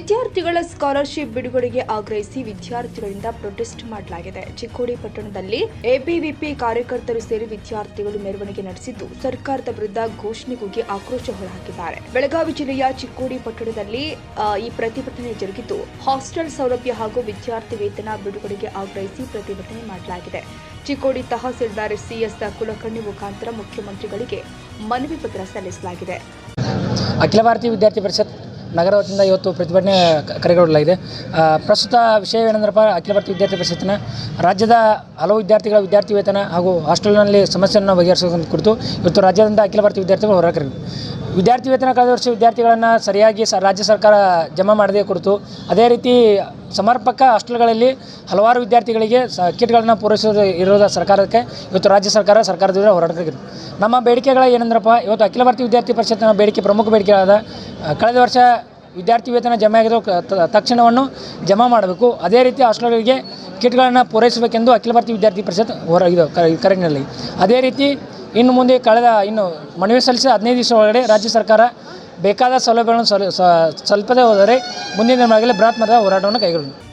ವಿದ್ಯಾರ್ಥಿಗಳ ಸ್ಕಾಲರ್‌ಶಿಪ್ ಬಿಡುಗಡೆಗೆ ಆಗ್ರಹಿಸಿ ವಿದ್ಯಾರ್ಥಿಗಳಿಂದ ಪ್ರೊಟೆಸ್ಟ್ ಮಾಡಲಾಗಿದೆ. ಚಿಕ್ಕೋಡಿ ಪಟ್ಟಣದಲ್ಲಿ ಎಬಿವಿಪಿ ಕಾರ್ಯಕರ್ತರು ಸೇರಿ ವಿದ್ಯಾರ್ಥಿಗಳು ಮೆರವಣಿಗೆ ನಡೆಸಿದ್ದು, ಸರ್ಕಾರದ ವಿರುದ್ಧ ಘೋಷಣೆ ಕೂಗಿ ಆಕ್ರೋಶ ಹೊರಹಾಕಿದ್ದಾರೆ. ಬೆಳಗಾವಿ ಜಿಲ್ಲೆಯ ಚಿಕ್ಕೋಡಿ ಪಟ್ಟಣದಲ್ಲಿ ಈ ಪ್ರತಿಭಟನೆ ಜರುಗಿದ್ದು, ಹಾಸ್ಟೆಲ್ ಸೌಲಭ್ಯ ಹಾಗೂ ವಿದ್ಯಾರ್ಥಿ ವೇತನ ಬಿಡುಗಡೆಗೆ ಆಗ್ರಹಿಸಿ ಪ್ರತಿಭಟನೆ ಮಾಡಲಾಗಿದೆ. ಚಿಕ್ಕೋಡಿ ತಹಸೀಲ್ದಾರ್ ಸಿಎಸ್ ಕುಲಕರ್ಣಿ ಮುಖಾಂತರ ಮುಖ್ಯಮಂತ್ರಿಗಳಿಗೆ ಮನವಿ ಪತ್ರ ಸಲ್ಲಿಸಲಾಗಿದೆ. ಅಖಿಲ ಭಾರತೀಯ ವಿದ್ಯಾರ್ಥಿ ಪರಿಷತ್ ನಗರ ವತಿಯಿಂದ ಇವತ್ತು ಪ್ರತಿಭಟನೆ ಕರೆಗೊಳ್ಳಲಾಗಿದೆ. ಪ್ರಸ್ತುತ ವಿಷಯವೇನೆಂದರಪ್ಪ, ಅಖಿಲ ಭಾರತೀಯ ವಿದ್ಯಾರ್ಥಿ ಪರಿಷತ್ತಿನ ರಾಜ್ಯದ ಹಲವು ವಿದ್ಯಾರ್ಥಿಗಳ ವಿದ್ಯಾರ್ಥಿ ವೇತನ ಹಾಗೂ ಹಾಸ್ಟೆಲ್ನಲ್ಲಿ ಸಮಸ್ಯೆಯನ್ನು ಬಗೆಹರಿಸುವುದನ್ನು ಕುರಿತು ಇವತ್ತು ರಾಜ್ಯಾದ್ಯಂತ ಅಖಿಲ ಭಾರತೀಯ ವಿದ್ಯಾರ್ಥಿಗಳು ಹೋರಾಟ ವಿದ್ಯಾರ್ಥಿ ವೇತನ ಕಳೆದ ವರ್ಷ ವಿದ್ಯಾರ್ಥಿಗಳನ್ನು ಸರಿಯಾಗಿ ರಾಜ್ಯ ಸರ್ಕಾರ ಜಮಾ ಮಾಡದೇ ಕುರಿತು, ಅದೇ ರೀತಿ ಸಮರ್ಪಕ ಹಾಸ್ಟೆಲ್ಗಳಲ್ಲಿ ಹಲವಾರು ವಿದ್ಯಾರ್ಥಿಗಳಿಗೆ ಕಿಟ್ಗಳನ್ನು ಪೂರೈಸೋದು ಇರೋದ ಸರ್ಕಾರಕ್ಕೆ ಇವತ್ತು ರಾಜ್ಯ ಸರ್ಕಾರದ ವಿರುದ್ಧ ಹೋರಾಟ ನಮ್ಮ ಬೇಡಿಕೆಗಳು ಏನೆಂದ್ರಪ್ಪ, ಇವತ್ತು ಅಖಿಲ ಭಾರತೀಯ ವಿದ್ಯಾರ್ಥಿ ಪರಿಷತ್ತಿನ ಪ್ರಮುಖ ಬೇಡಿಕೆಗಳಾದ ಕಳೆದ ವರ್ಷ ವಿದ್ಯಾರ್ಥಿ ವೇತನ ಜಮೆ ಆಗಿರೋ ತಕ್ಷಣವನ್ನು ಜಮಾ ಮಾಡಬೇಕು. ಅದೇ ರೀತಿ ಹಾಸ್ಟೆಲ್ಗಳಿಗೆ ಕಿಟ್ಗಳನ್ನು ಪೂರೈಸಬೇಕೆಂದು ಅಖಿಲ ಭಾರತೀಯ ವಿದ್ಯಾರ್ಥಿ ಪರಿಷತ್ ಕರೆನಲ್ಲಿ. ಅದೇ ರೀತಿ ಇನ್ನು ಮುಂದೆ ಮನವಿ ಸಲ್ಲಿಸಿದ 15 ದಿವಸ ಒಳಗಡೆ ರಾಜ್ಯ ಸರ್ಕಾರ ಬೇಕಾದ ಸೌಲಭ್ಯಗಳನ್ನು ಸ್ವಲ್ಪದೇ ಹೋದರೆ ಮುಂದಿನ ದಿನಗಳಲ್ಲಿ ಬೃಹತ್ ಮಟ್ಟದ ಹೋರಾಟವನ್ನು ಕೈಗೊಳ್ಳಬೇಕು.